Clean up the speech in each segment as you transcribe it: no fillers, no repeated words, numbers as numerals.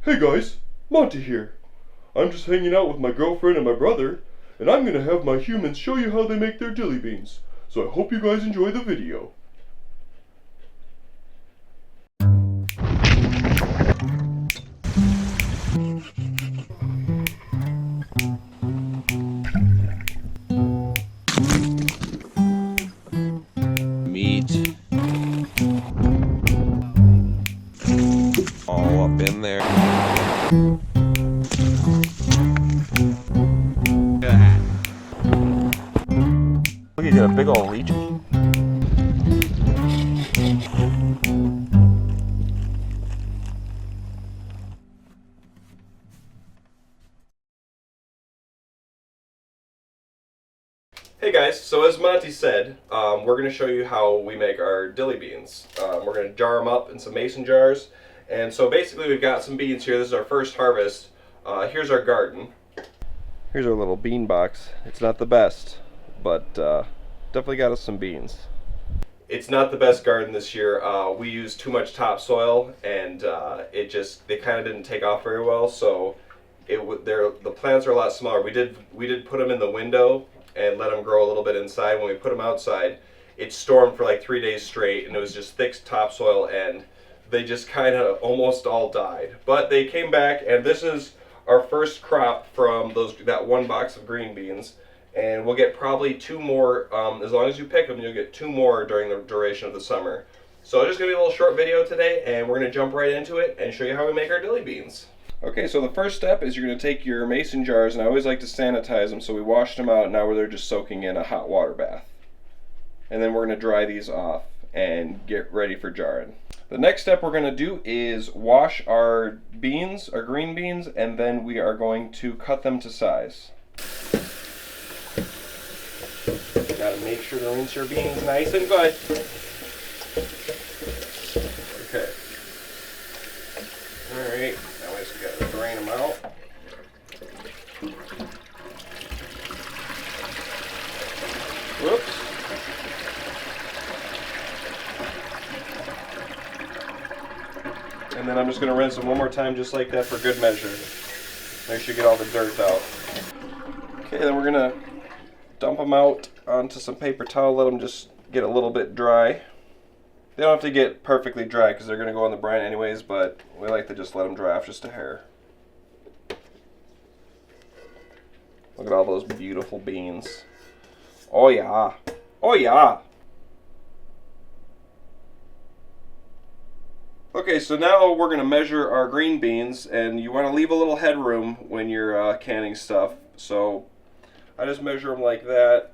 Hey guys, Monty here. I'm just hanging out with my girlfriend and my brother, and I'm gonna have my humans show you how they make their dilly beans. So I hope you guys enjoy the video. Meat all up in there. Look, you got a big old leech. Hey guys, so as Monty said, we're going to show you how we make our dilly beans. We're going to jar them up in some mason jars. And so basically we've got some beans here. This is our first harvest. Here's our garden. Here's our little bean box. It's not the best, but definitely got us some beans. It's not the best garden this year. We used too much topsoil, and they kind of didn't take off very well. So the plants are a lot smaller. We did put them in the window and let them grow a little bit inside. When we put them outside, it stormed for like 3 days straight, and it was just thick topsoil, and they just kind of almost all died. But they came back, and this is our first crop from that one box of green beans. And we'll get probably 2 more, as long as you pick them, you'll get 2 more during the duration of the summer. So it's just going to be a little short video today, and we're going to jump right into it and show you how we make our dilly beans. Okay, so the first step is you're going to take your mason jars, and I always like to sanitize them, so we washed them out, and now they're just soaking in a hot water bath. And then we're going to dry these off and get ready for jarring. The next step we're going to do is wash our beans, our green beans, and then we are going to cut them to size. Gotta make sure to rinse your beans nice and good. Okay. Alright, now we just gotta drain them out. Whoops. And then I'm just gonna rinse them one more time just like that for good measure. Make sure you get all the dirt out. Okay, then we're gonna dump them out onto some paper towel, let them just get a little bit dry. They don't have to get perfectly dry because they're going to go in the brine anyways, but we like to just let them dry off just a hair. Look at all those beautiful beans. Oh yeah. Oh yeah. Okay, so now we're going to measure our green beans, and you want to leave a little headroom when you're canning stuff. So I just measure them like that.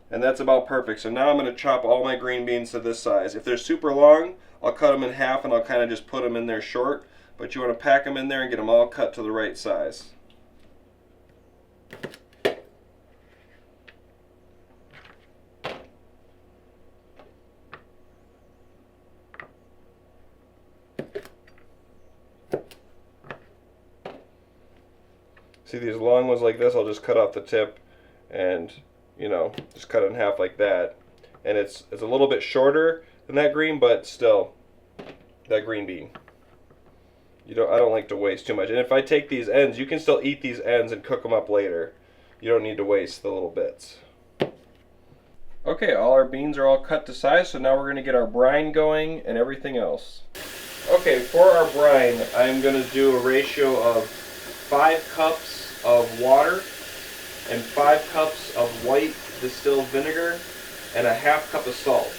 And that's about perfect. So now I'm going to chop all my green beans to this size. If they're super long, I'll cut them in half and I'll kind of just put them in there short. But you want to pack them in there and get them all cut to the right size. See these long ones like this, I'll just cut off the tip and, you know, just cut it in half like that. And it's a little bit shorter than that green, but still that green bean. I don't like to waste too much. And if I take these ends, you can still eat these ends and cook them up later. You don't need to waste the little bits. Okay, all our beans are all cut to size, so now we're going to get our brine going and everything else. Okay, for our brine, I'm going to do a ratio of 5 cups of water and 5 cups of white distilled vinegar and a half cup of salt.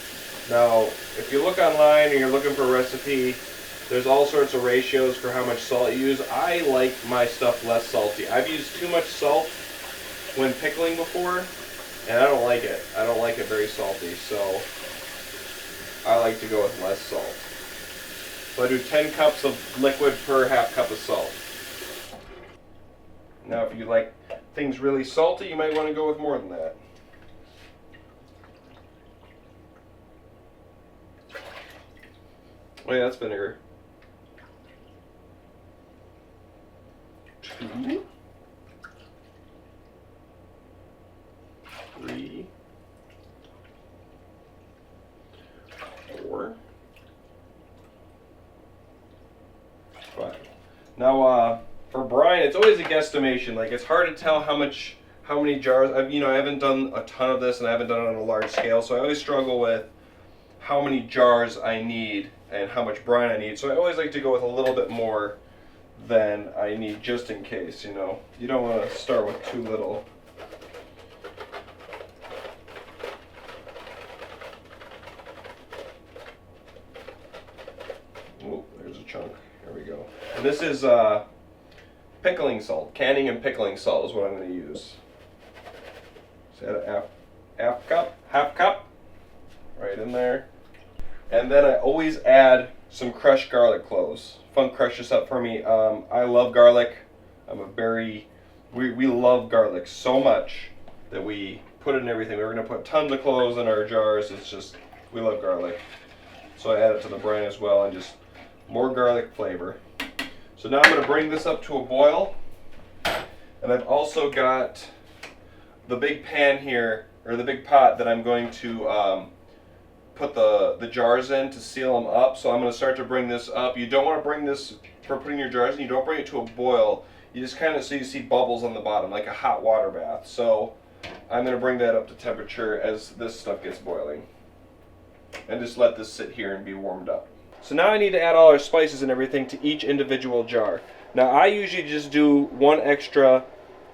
Now, if you look online and you're looking for a recipe, there's all sorts of ratios for how much salt you use. I like my stuff less salty. I've used too much salt when pickling before, and I don't like it. I don't like it very salty, so I like to go with less salt. So I do 10 cups of liquid per half cup of salt. Now if you like things really salty, you might want to go with more than that. Oh yeah, that's vinegar. 2, 3, 4, Now, for brine, it's always a guesstimation. Like, it's hard to tell how many jars. I haven't done a ton of this, and I haven't done it on a large scale, so I always struggle with how many jars I need and how much brine I need. So I always like to go with a little bit more than I need, just in case. You don't want to start with too little. Oh, there's a chunk. There we go. And this is pickling salt. Canning and pickling salt is what I'm going to use. So add a half cup, right in there. And then I always add some crushed garlic cloves. Fun, crush this up for me. I love garlic. We love garlic so much that we put it in everything. We're going to put tons of cloves in our jars. It's just, we love garlic. So I add it to the brine as well, and just more garlic flavor. So now I'm going to bring this up to a boil. And I've also got the big pan here, or the big pot that I'm going to put the jars in to seal them up. So I'm going to start to bring this up. You don't want to bring this, for putting your jars in, you don't bring it to a boil. You just kind of, so you see bubbles on the bottom, like a hot water bath. So I'm going to bring that up to temperature as this stuff gets boiling. And just let this sit here and be warmed up. So now I need to add all our spices and everything to each individual jar. Now I usually just do one extra,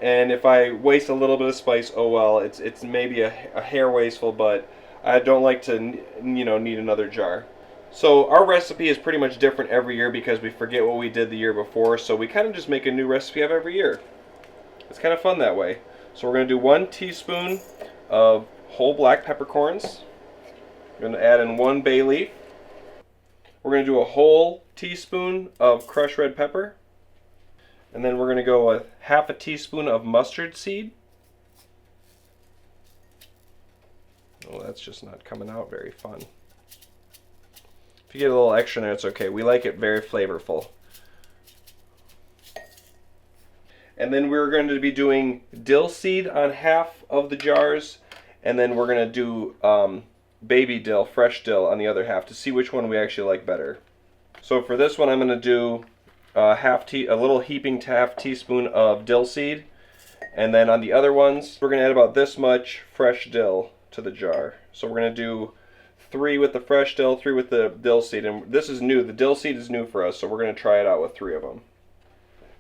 and if I waste a little bit of spice, oh well, it's maybe a hair wasteful, but I don't like to need another jar. So our recipe is pretty much different every year because we forget what we did the year before, so we kind of just make a new recipe up every year. It's kind of fun that way. So we're going to do 1 teaspoon of whole black peppercorns. We're going to add in 1 bay leaf. We're going to do a whole teaspoon of crushed red pepper. And then we're going to go with half a teaspoon of mustard seed. Oh, that's just not coming out very fun. If you get a little extra in there, it's okay. We like it very flavorful. And then we're going to be doing dill seed on half of the jars. And then we're going to do baby dill, fresh dill on the other half to see which one we actually like better. So for this one, I'm going to do a little heaping half teaspoon of dill seed, and then on the other ones we're going to add about this much fresh dill to the jar. So we're going to do 3 with the fresh dill, 3 with the dill seed, and this is new. The dill seed is new for us, so we're going to try it out with 3 of them.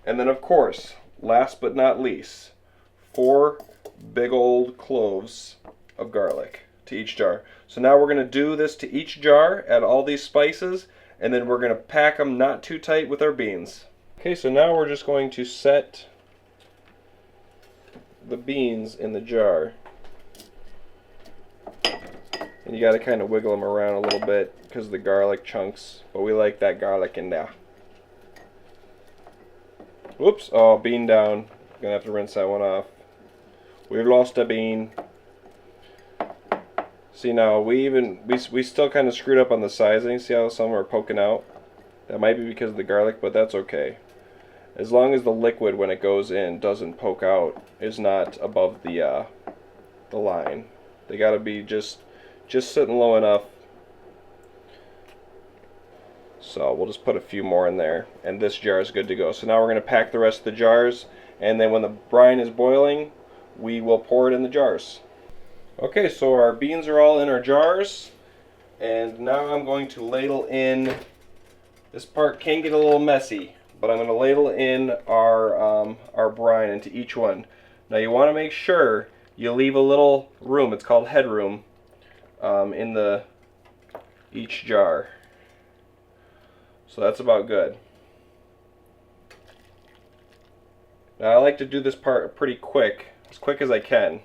And then of course, last but not least, 4 big old cloves of garlic to each jar. So now we're going to do this to each jar, add all these spices, and then we're going to pack them not too tight with our beans. Okay, so now we're just going to set the beans in the jar. And you got to kind of wiggle them around a little bit because of the garlic chunks, but we like that garlic in there. Whoops, oh, bean down. Gonna have to rinse that one off. We've lost a bean. See, now we still kind of screwed up on the sizing. See how some are poking out? That might be because of the garlic, but that's okay. As long as the liquid when it goes in doesn't poke out, is not above the line. They gotta be just sitting low enough. So we'll just put a few more in there, and this jar is good to go. So now we're going to pack the rest of the jars, and then when the brine is boiling, we will pour it in the jars. Okay, so our beans are all in our jars, and now I'm going to ladle in. This part can get a little messy, but I'm going to ladle in our brine into each one. Now you want to make sure you leave a little room. It's called headroom in each jar. So that's about good. Now I like to do this part pretty quick, as quick as I can,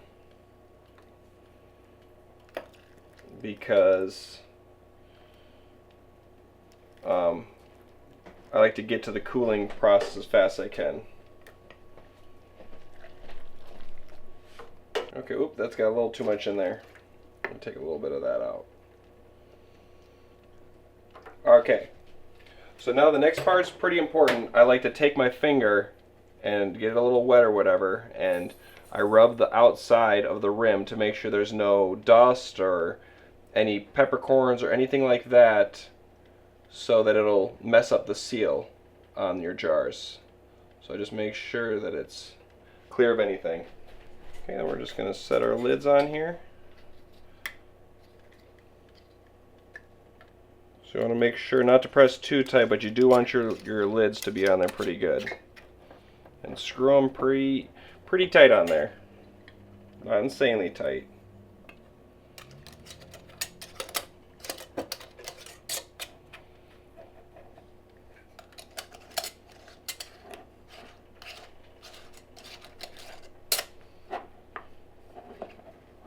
because I like to get to the cooling process as fast as I can. Okay, oop, that's got a little too much in there. I'll take a little bit of that out. Okay. So now the next part's pretty important. I like to take my finger and get it a little wet or whatever, and I rub the outside of the rim to make sure there's no dust or any peppercorns or anything like that, so that it'll mess up the seal. on your jars. So just make sure that it's clear of anything. Okay, then we're just going to set our lids on here. So you want to make sure not to press too tight, but you do want your lids to be on there pretty good. And screw them pretty tight on there. Not insanely tight.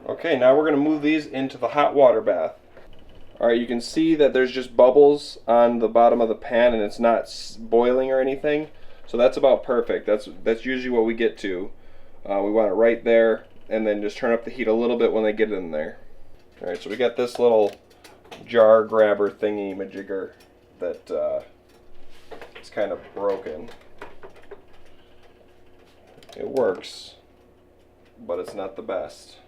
Okay, now we're going to move these into the hot water bath. Alright, you can see that there's just bubbles on the bottom of the pan and it's not boiling or anything. So that's about perfect. That's usually what we get to. We want it right there, and then just turn up the heat a little bit when they get in there. Alright, so we got this little jar grabber thingy majigger that is kind of broken. It works, but it's not the best.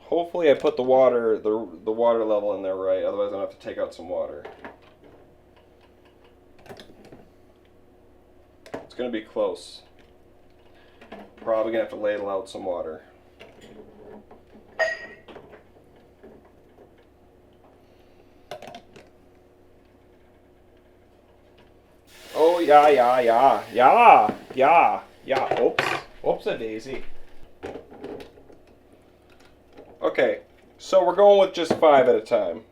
Hopefully I put the water level in there right, otherwise I'm going to have to take out some water. It's going to be close. Probably going to have to ladle out some water. Oh yeah. Oops a daisy. Okay, so we're going with just 5 at a time.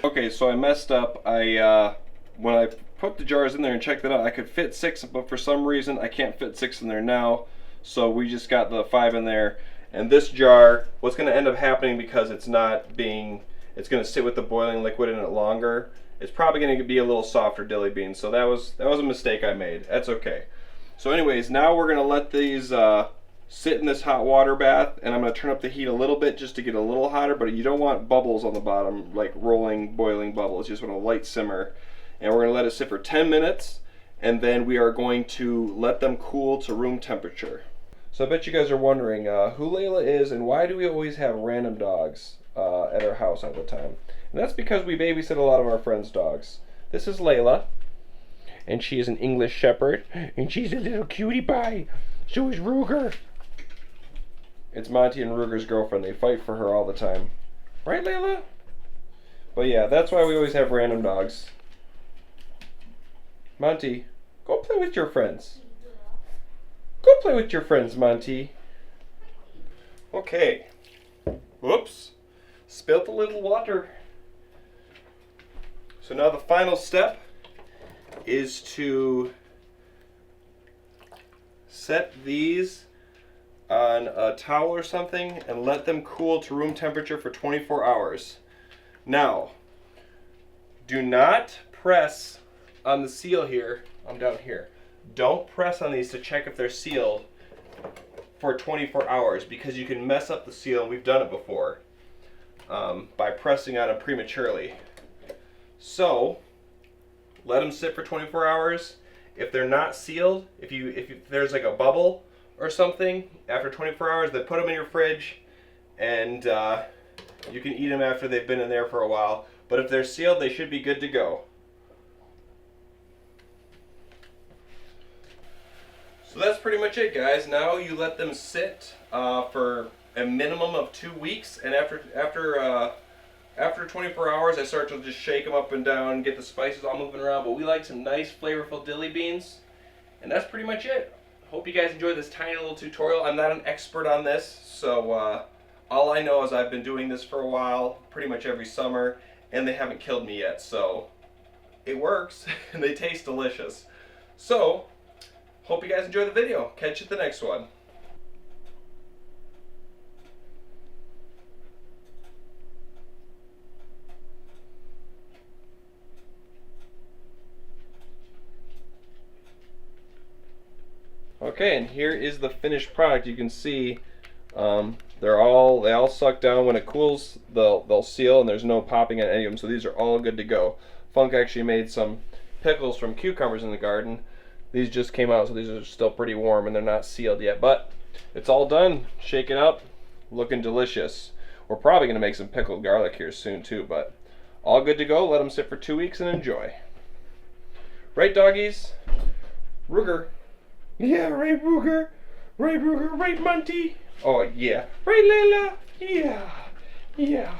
Okay, so I messed up. When I put the jars in there and checked it out, I could fit 6, but for some reason I can't fit 6 in there now. So we just got the 5 in there. And this jar, what's going to end up happening, because it's going to sit with the boiling liquid in it longer, it's probably going to be a little softer dilly beans. So that was a mistake I made. That's okay. So anyways, now we're going to let these sit in this hot water bath, and I'm going to turn up the heat a little bit just to get a little hotter, but you don't want bubbles on the bottom, like rolling, boiling bubbles. You just want a light simmer. And we're going to let it sit for 10 minutes, and then we are going to let them cool to room temperature. So I bet you guys are wondering who Layla is and why do we always have random dogs at our house all the time. And that's because we babysit a lot of our friends' dogs. This is Layla, and she is an English Shepherd, and she's a little cutie pie. So is Ruger. It's Monty and Ruger's girlfriend. They fight for her all the time. Right, Layla? But yeah, that's why we always have random dogs. Monty, go play with your friends. Go play with your friends, Monty. Okay. Whoops. Spilt a little water. So now the final step is to set these on a towel or something and let them cool to room temperature for 24 hours. Now, do not press on the seal here. I'm down here. Don't press on these to check if they're sealed for 24 hours, because you can mess up the seal, and we've done it before by pressing on them prematurely. So let them sit for 24 hours. If they're not sealed, if there's like a bubble or something after 24 hours, then put them in your fridge, and you can eat them after they've been in there for a while. But if they're sealed, they should be good to go. So that's pretty much it, guys. Now you let them sit for a minimum of 2 weeks, and after 24 hours, I start to just shake them up and down, get the spices all moving around. But we like some nice, flavorful dilly beans, and that's pretty much it. Hope you guys enjoyed this tiny little tutorial. I'm not an expert on this, so all I know is I've been doing this for a while, pretty much every summer, and they haven't killed me yet. So it works, and they taste delicious. So hope you guys enjoy the video. Catch you at the next one. Okay, and here is the finished product. You can see they all suck down. When it cools, they'll seal, and there's no popping on any of them. So these are all good to go. Funk actually made some pickles from cucumbers in the garden. These just came out, so these are still pretty warm, and they're not sealed yet. But it's all done. Shake it up. Looking delicious. We're probably going to make some pickled garlic here soon too, but All good to go. Let them sit for 2 weeks and enjoy. Right, doggies? Ruger. Yeah, right, Ruger. Right, Ruger. Right, Monty. Oh, yeah. Right, Layla. Yeah. Yeah.